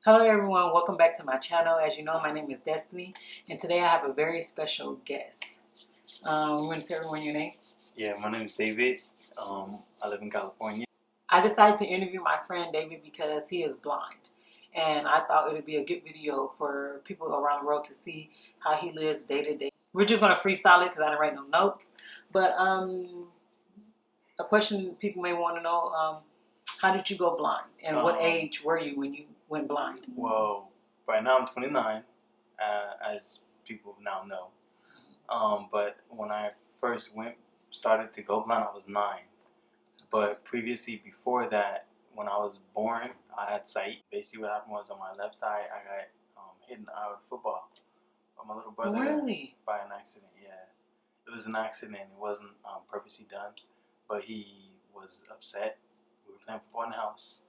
Hello everyone, welcome back to my channel. As you know, my name is Destiny, and today I have a very special guest. You want to tell everyone your name? Yeah, my name is David. I live in California. I decided to interview my friend David because he is blind, and I thought it would be a good video for people around the world to see how he lives day to day. We're just going to freestyle it because I didn't write no notes, but a question people may want to know, how did you go blind, and what age were you when you went blind? Well, right now I'm 29, as people now know. But when I first started to go blind, I was 9. But previously, before that, when I was born, I had sight. Basically, what happened was on my left eye, I got hit in the eye with a football by my little brother. Really? By an accident, yeah. It was an accident. It wasn't purposely done, but he was upset. We were playing football in the house,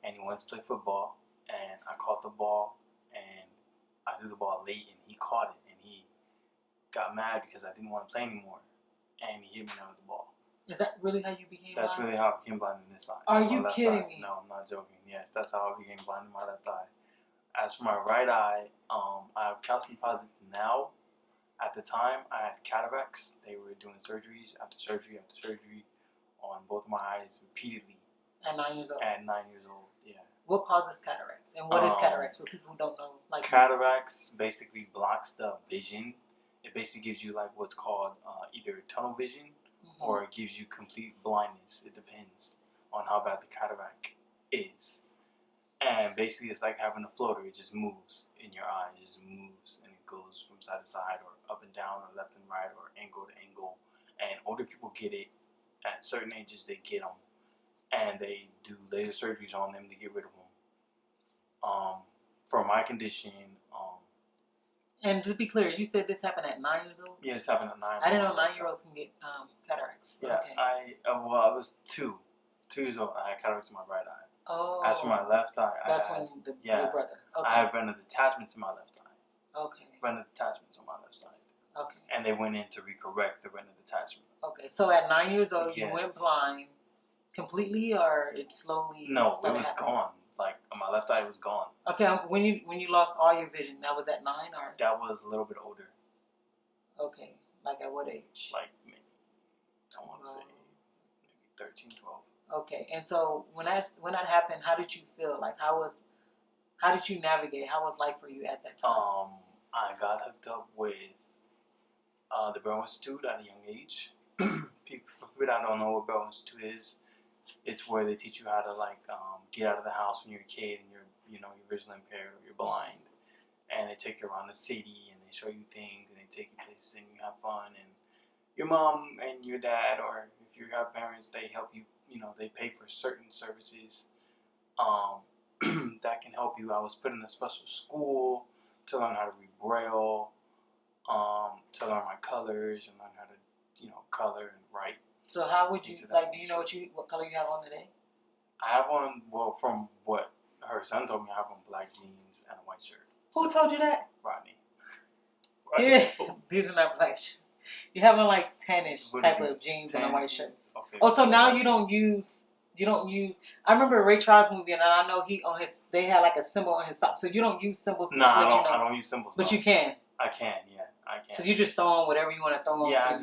and he wanted to play football, and I caught the ball, and I threw the ball late, and he caught it, and he got mad because I didn't want to play anymore, and he hit me with the ball. Is that really how you became blind? That's really how I became blind in this eye. Are you kidding me? No, I'm not joking. Yes, that's how I became blind in my left eye. As for my right eye, I have calcium deposits now. At the time, I had cataracts. They were doing surgeries after surgery on both of my eyes repeatedly. At 9 years old? At 9 years old, yeah. What causes cataracts? And what is cataracts for people who don't know? Like cataracts basically blocks the vision. It basically gives you like what's called either tunnel vision or it gives you complete blindness. It depends on how bad the cataract is. And basically it's like having a floater. It just moves in your eye. It just moves and it goes from side to side or up and down or left and right or angle to angle. And older people get it. At certain ages they get them. And they do laser surgeries on them to get rid of them. For my condition... and to be clear, you said this happened at 9 years old? Yeah, this happened at 9. I didn't know 9-year-olds can get cataracts. Yeah, okay. I was 2 years old. I had cataracts in my right eye. Oh. As for my left eye, your brother. Okay. I have retinal detachments in my left eye. Okay. Retinal detachments on my left side. Okay. And they went in to recorrect the retinal detachment. Okay, so at 9 years old, you went blind completely, or it slowly? No, it was gone. Like my left eye was gone. Okay, when you lost all your vision, that was at 9, or? That was a little bit older. Okay, like at what age? Like maybe, I want to say maybe 13, 12. Okay, and so when that happened, how did you feel? Like how did you navigate? How was life for you at that time? I got hooked up with the Bell Institute at a young age. For people that don't know what Bell Institute is, it's where they teach you how to like get out of the house when you're a kid and you're visually impaired or you're blind, and they take you around the city and they show you things and they take you places and you have fun, and your mom and your dad, or if you have parents, they help you. They pay for certain services that can help you. I was put in a special school to learn how to read Braille, to learn my colors and learn how to color and write. So how would you, like, do you know what color you have on today? I have on, well, from what her son told me, I have on black jeans and a white shirt. Who told you that? Rodney. Yeah, these are not black shirts. You have on like tannish type of jeans and a white shirt. Okay. Oh, so now you don't use, I remember Ray Charles movie, and I know they had like a symbol on his sock, so you don't use symbols to let you know. I don't use symbols. But you can. I can, yeah, I can. So you just throw on whatever you want to throw on. Yeah,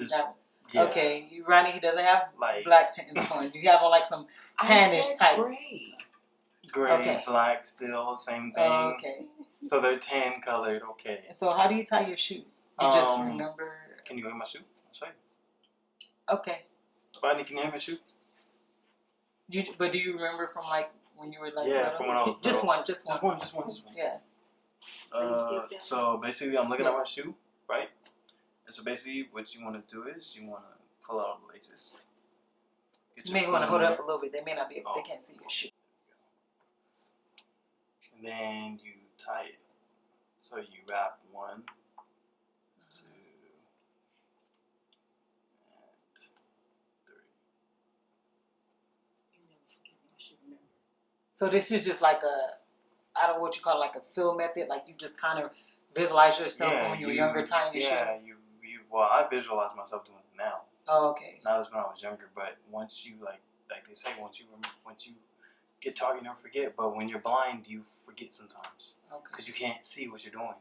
yeah. Okay, Ronnie, he doesn't have like black pants on. You have on like some tannish type. Gray, okay. Black, still same thing. Okay. So they're tan colored. Okay. So how do you tie your shoes? You just remember. Can you hear my shoe? I'll show you. Okay. Rodney, can you hear my shoe? But do you remember from like when you were like? Yeah, from when I was just one. Just one. Yeah. So basically, I'm looking at my shoe, right? And so basically, what you want to do is you want to pull out all the laces. You may want to hold it up a little bit. They may not be able. They can't see your shoe. And then you tie it. So you wrap 1, 2, and 3. So this is just like I don't know what you call it, like a fill method. Like you just kind of visualize yourself when you were younger tying your shoe. Yeah, well, I visualize myself doing it now. Oh, okay. Not as when I was younger, but once you like they say, once you get taught, you never forget. But when you're blind, you forget sometimes because Okay. you can't see what you're doing.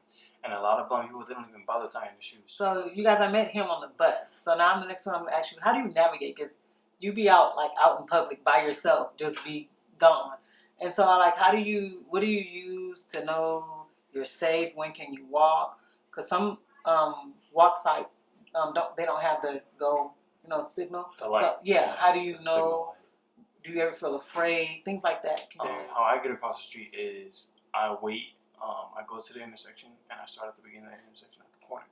And a lot of blind people, they don't even bother tying their shoes. So you guys, I met him on the bus. So now the next one I'm gonna ask you, how do you navigate? Because you be out like out in public by yourself, just be gone. And so I like, what do you use to know you're safe? When can you walk? Because some walk sites don't have the go signal. The light. So yeah, how do you The know? signal light. Do you ever feel afraid? Things like that. How I get across the street is I wait. I go to the intersection and I start at the beginning of the intersection at the corner,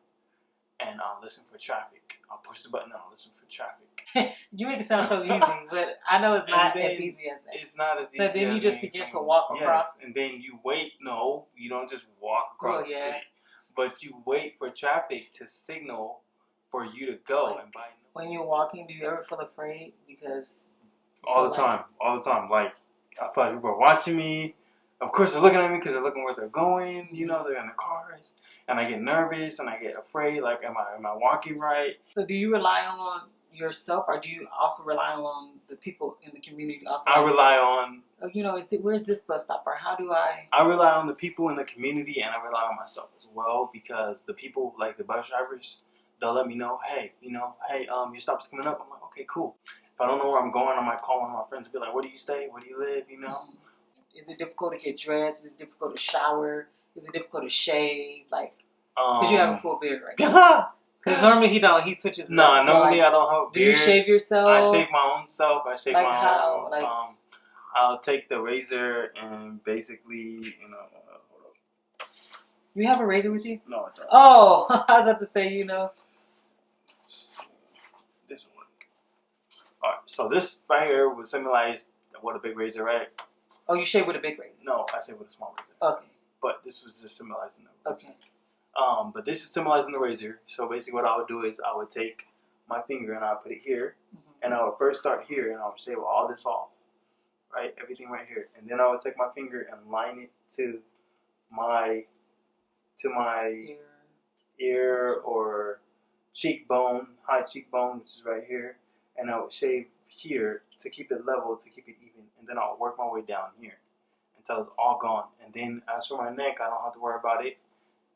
and I'll listen for traffic. I'll push the button and I'll listen for traffic. You make it sound so easy, but I know it's not as easy as that. It's not as easy. So then you just begin to walk across. And then you wait. No, you don't just walk across the street, but you wait for traffic to signal for you to go. And when you're walking, do you ever feel afraid? Because all the time. Like I feel like people are watching me. Of course, they're looking at me because they're looking where they're going. You know, they're in the cars, and I get nervous and I get afraid. Like, am I walking right? So, do you rely on yourself, or do you also rely on the people in the community? Also, I rely on. Where's this bus stop, or how do I? I rely on the people in the community, and I rely on myself as well, because the people, like the bus drivers, they'll let me know, hey, your stop's coming up. I'm like, okay, cool. If I don't know where I'm going, I might call one of my friends and be like, where do you stay? Where do you live? You know. Is it difficult to get dressed? Is it difficult to shower? Is it difficult to shave? Like, because you have a full beard right now. Because normally he don't. He switches. No, normally I don't have a beard. Do you shave yourself? I shave my own self. I shave my own. Like, I'll take the razor and basically, hold up. You have a razor with you? No, I don't. Oh, I was about to say, This will work. Alright, so this right here would symbolize what a big razor, right? Oh, you shave with a big razor? No, I shave with a small razor. Okay. But this was just symbolizing the razor. Okay. But this is symbolizing the razor. So basically what I would do is I would take my finger and I would put it here. And I would first start here and I would shave all this off. Right? Everything right here. And then I would take my finger and line it to my ear or cheekbone, high cheekbone, which is right here. And I would shave here to keep it level, to keep it even. And then I'll work my way down here until it's all gone. And then as for my neck, I don't have to worry about it.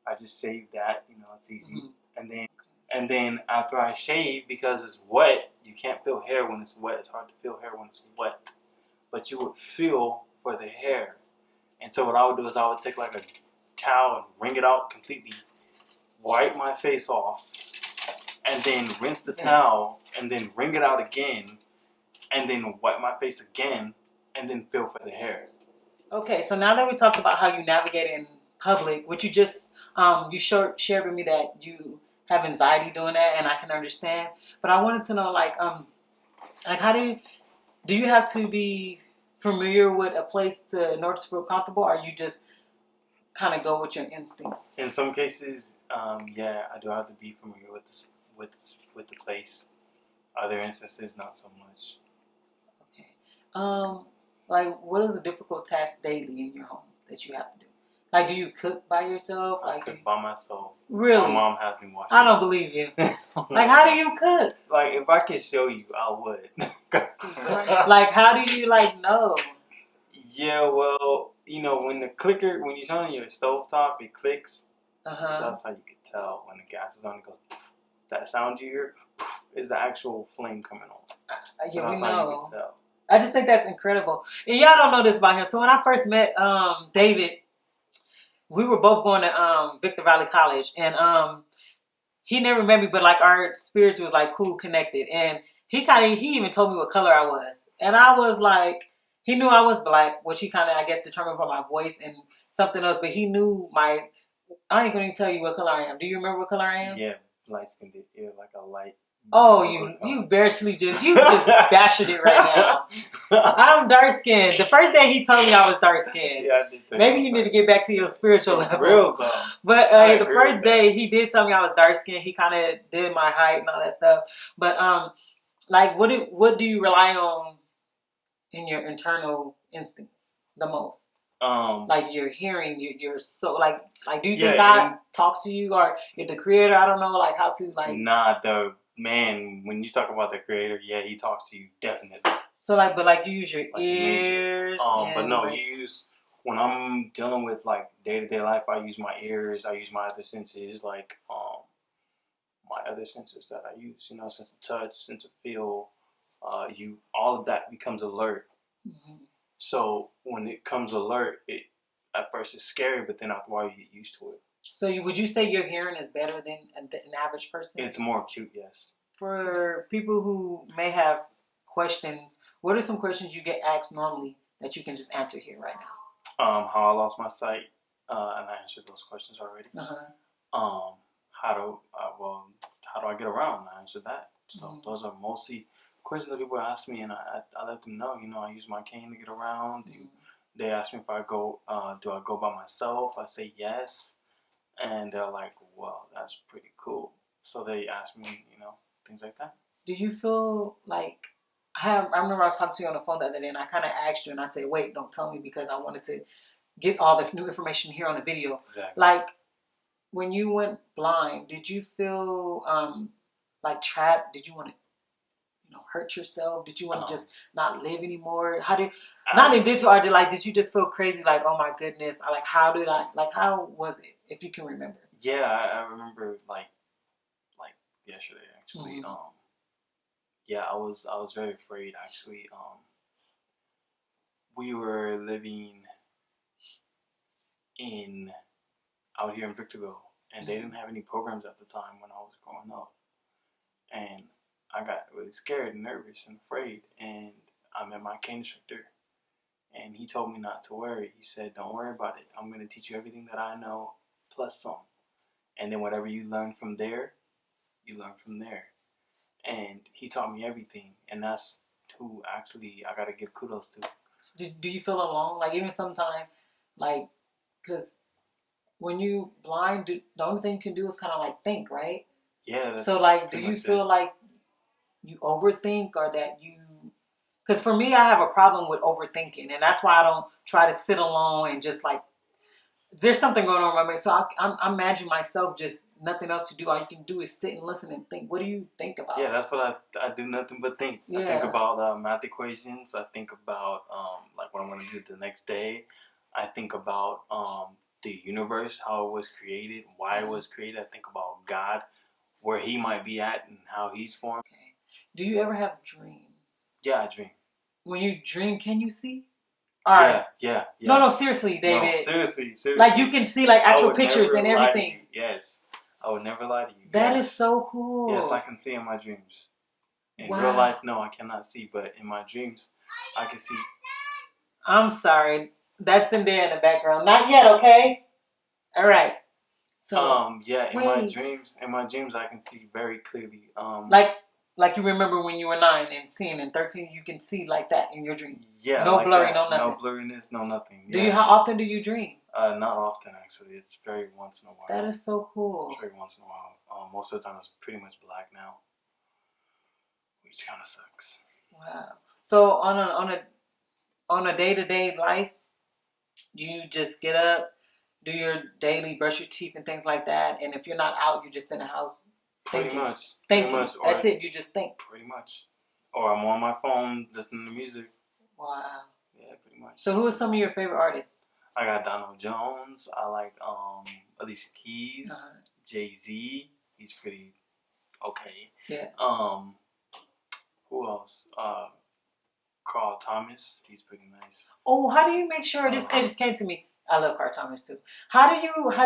I just shave that, it's easy. And then after I shave, because it's wet, you can't feel hair when it's wet. It's hard to feel hair when it's wet. But you would feel for the hair. And so what I would do is I would take like a towel and wring it out completely, wipe my face off, and then rinse the towel, and then wring it out again, and then wipe my face again, and then feel for the hair. Okay, so now that we talked about how you navigate in public, which you just you shared with me that you have anxiety doing that, and I can understand. But I wanted to know, like how do you have to be familiar with a place in order to feel comfortable, or you just kind of go with your instincts? In some cases, yeah, I do have to be familiar with the place. Other instances, not so much. Okay. Like, what is a difficult task daily in your home that you have to do? Like, do you cook by yourself? I cook by myself. Really? My mom has me watching. I don't believe you. Like, how do you cook? Like, if I could show you, I would. Like, how do you, know? Yeah, well, when when you turn on your stovetop, it clicks. So that's how you can tell when the gas is on. It goes poof. That sound you hear poof, is the actual flame coming on. So that's how you can tell. I just think that's incredible. And y'all don't know this about him. So when I first met David, we were both going to Victor Valley College, and he never met me, but like our spirits was like cool, connected. And he even told me what color I was, and I was like, he knew I was black, which he kind of, I guess, determined by my voice and something else. But he knew I ain't gonna tell you what color I am. Do you remember what color I am? Yeah, light skinned. You're like a light. Oh, you just bashing it right now. I'm dark skinned. The first day he told me I was dark skinned. Yeah, I did tell you. Maybe you need to get back to your spiritual level. Real though. But the first day he did tell me I was dark skinned. He kind of did my height and all that stuff. But like, what do you rely on in your internal instincts the most? Like your hearing, you're so like do you think God talks to you, or you're the creator? I don't know, like how to like. Nah, man, when you talk about the creator, yeah, he talks to you definitely. So like, but like you use your like ears. major. But no, like, you use when I'm dealing with like day-to-day life. I use my ears. I use my other senses, like my other senses that I use. You know, sense of touch, sense of feel. All of that becomes alert. Mm-hmm. So when it comes alert, it at first it's scary, but then after a while you get used to it. So would you say your hearing is better than an average person? It's more acute, yes. For people who may have questions, what are some questions you get asked normally that you can just answer here right now? How I lost my sight, and I answered those questions already. Uh-huh. How do I get around? I answered that. So those are mostly questions that people ask me, and I let them know. You know, I use my cane to get around. They ask me if I go, do I go by myself? I say yes, and they're like, "Well, that's pretty cool." So they ask me, you know, things like that. Do you feel like I remember I was talking to you on the phone the other day, and I kind of asked you, and I said, "Wait, don't tell me," because I wanted to get all the new information here on the video. Exactly. Like when you went blind, did you feel like trapped? Did you want to, hurt yourself? Did you want to just not live anymore? How did not in dental art? Did you just feel crazy? Like, oh my goodness! How was it? If you can remember. Yeah, I remember like yesterday actually. Yeah, I was very afraid actually. We were living out here in Victorville, and they didn't have any programs at the time when I was growing up, and I got really scared and nervous and afraid, and I met my cane instructor, and he told me not to worry. He said, "Don't worry about it. I'm going to teach you everything that I know, plus some, and then whatever you learn from there, you learn from there." And he taught me everything, and that's who actually I gotta give kudos to. Do you feel alone? Like even sometimes, like, because when you blind, the only thing you can do is kind of like think, right? Yeah. So like, do you feel like you overthink or that you? Because for me, I have a problem with overthinking, and that's why I don't try to sit alone and just like. There's something going on with my brain. So I imagine myself just nothing else to do. All you can do is sit and listen and think. What do you think about? Yeah, that's what I do. Nothing but think. Yeah. I think about math equations. I think about like what I'm going to do the next day. I think about the universe, how it was created, why it was created. I think about God, where He might be at, and how He's formed. Okay. Do you ever have dreams? Yeah, I dream. When you dream, can you see? Yeah. No, seriously, David. No, seriously. Like you can see like actual pictures and everything. Yes, I would never lie to you. That is so cool. Yes, I can see in my dreams. In real life, no, I cannot see, but in my dreams, I can see. I'm sorry. That's in there in the background. Not yet, okay? All right. So yeah, in my dreams, I can see very clearly. Like you remember when you were 9 and seeing, and 13, you can see like that in your dream. Yeah. No like blurry, that. no nothing. No blurriness, no nothing. How often do you dream? Not often actually. It's very once in a while. That is so cool. Very once in a while. Most of the time it's pretty much black now, which kind of sucks. Wow. So on a day-to-day life, you just get up, do your daily brush your teeth and things like that, and if you're not out, you're just in the house thinking. Pretty much. That's it. You just think. Pretty much. Or I'm on my phone listening to music. Wow. Yeah, pretty much. So who are some of your favorite artists? I got Donald Jones. I like Alicia Keys. Jay-Z. He's pretty okay. Yeah. Who else? Carl Thomas. He's pretty nice. Oh, how do you make sure this just came to me? I love Carl Thomas too. How do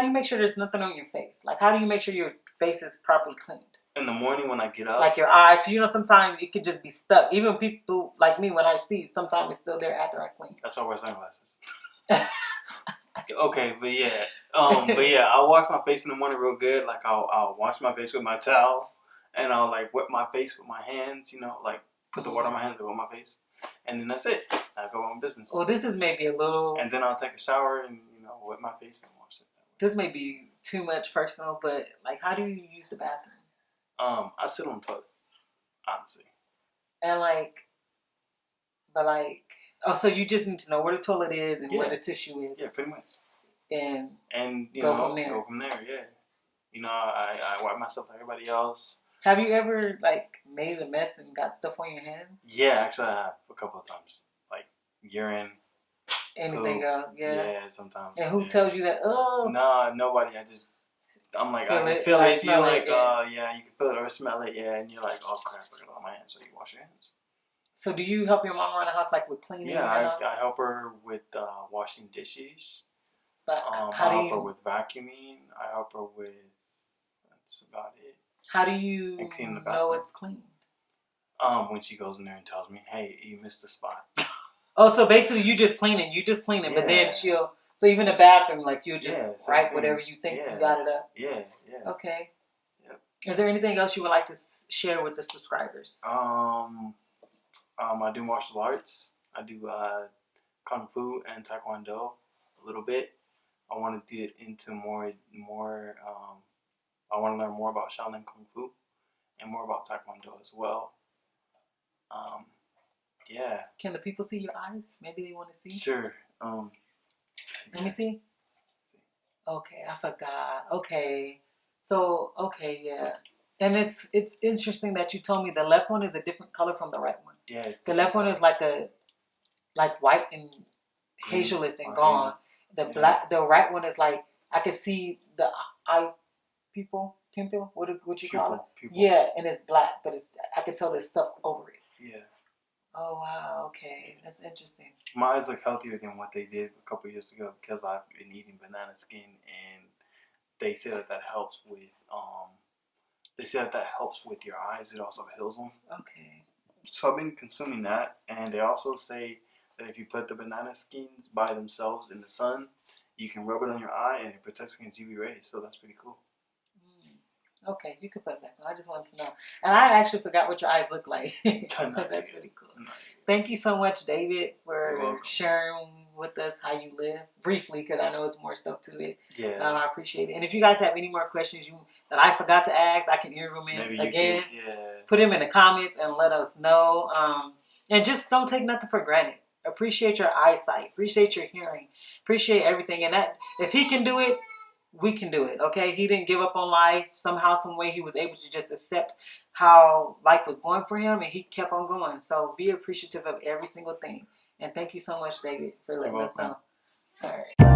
you make sure there's nothing on your face? Like, how do you make sure your face is properly cleaned? In the morning when I get up. Like your eyes. Sometimes it could just be stuck. Even people like me, when I see, sometimes it's still there after I clean. That's why I wear sunglasses. Okay, but yeah. I'll wash my face in the morning real good. Like, I'll wash my face with my towel. And I'll, like, wet my face with my hands, like, put the water on my hands and wet my face. And then that's it. I go on business. Well, this is maybe a little... And then I'll take a shower and, wet my face and wash it. This may be too much personal, but, like, how do you use the bathroom? I sit on the toilet, honestly. And, so you just need to know where the toilet is and where the tissue is. Yeah, pretty much. And go from there, yeah. I wipe myself like everybody else. Have you ever like made a mess and got stuff on your hands? Yeah, actually, I have a couple of times, like urine. Anything else? Yeah. Yeah, sometimes. And who yeah. tells you that? Oh, Nah, nobody. I'm like, feel I can it, feel I it. You smell like, it. Yeah. yeah, you can feel it or smell it. Yeah, and you're like, oh crap, I got it on my hands. So you wash your hands. So do you help your mom around the house like with cleaning? Yeah, and all? I help her with washing dishes. But I how do help her you? with vacuuming. I help her with. That's about it. How do you And clean the know bathroom. it's clean? When she goes in there and tells me, hey, you missed a spot. Oh, so basically you just cleaning, Yeah. but then she'll. So even the bathroom, like you'll just Yeah, same write thing. whatever you think Yeah. you got it up. Yeah. Okay. Yep. Is there anything else you would like to share with the subscribers? I do martial arts. I do kung fu and taekwondo a little bit. I want to get into more. I want to learn more about Shaolin Kung Fu and more about taekwondo as well. Yeah. Can the people see your eyes? Maybe they want to see. Sure. Let me see. Okay, I forgot. Okay, so okay, yeah. And it's interesting that you told me the left one is a different color from the right one. Yeah, it's the left one is like white and hazelness and gone. The right one is like I can see the eye pimple. What you call it? Pupil. Yeah, and it's black, but I can tell there's stuff over it. Yeah. Oh wow, okay, that's interesting. My eyes look healthier than what they did a couple years ago because I've been eating banana skin, and they say that helps with your eyes. It also heals them. Okay. So I've been consuming that, and they also say that if you put the banana skins by themselves in the sun, you can rub it on your eye and it protects against UV rays. So that's pretty cool. Okay, you can put it back on. I just wanted to know. And I actually forgot what your eyes look like. That's really cool. Thank you so much, David, for sharing with us how you live. Briefly, because I know it's more stuff to it. Yeah. I appreciate it. And if you guys have any more questions that I forgot to ask, I can hear them in again. Put them in the comments and let us know. And just don't take nothing for granted. Appreciate your eyesight. Appreciate your hearing. Appreciate everything. And that if he can do it, we can do it, okay? He didn't give up on life. Somehow, some way, he was able to just accept how life was going for him, and he kept on going. So be appreciative of every single thing. And thank you so much, David, for letting us know. All right.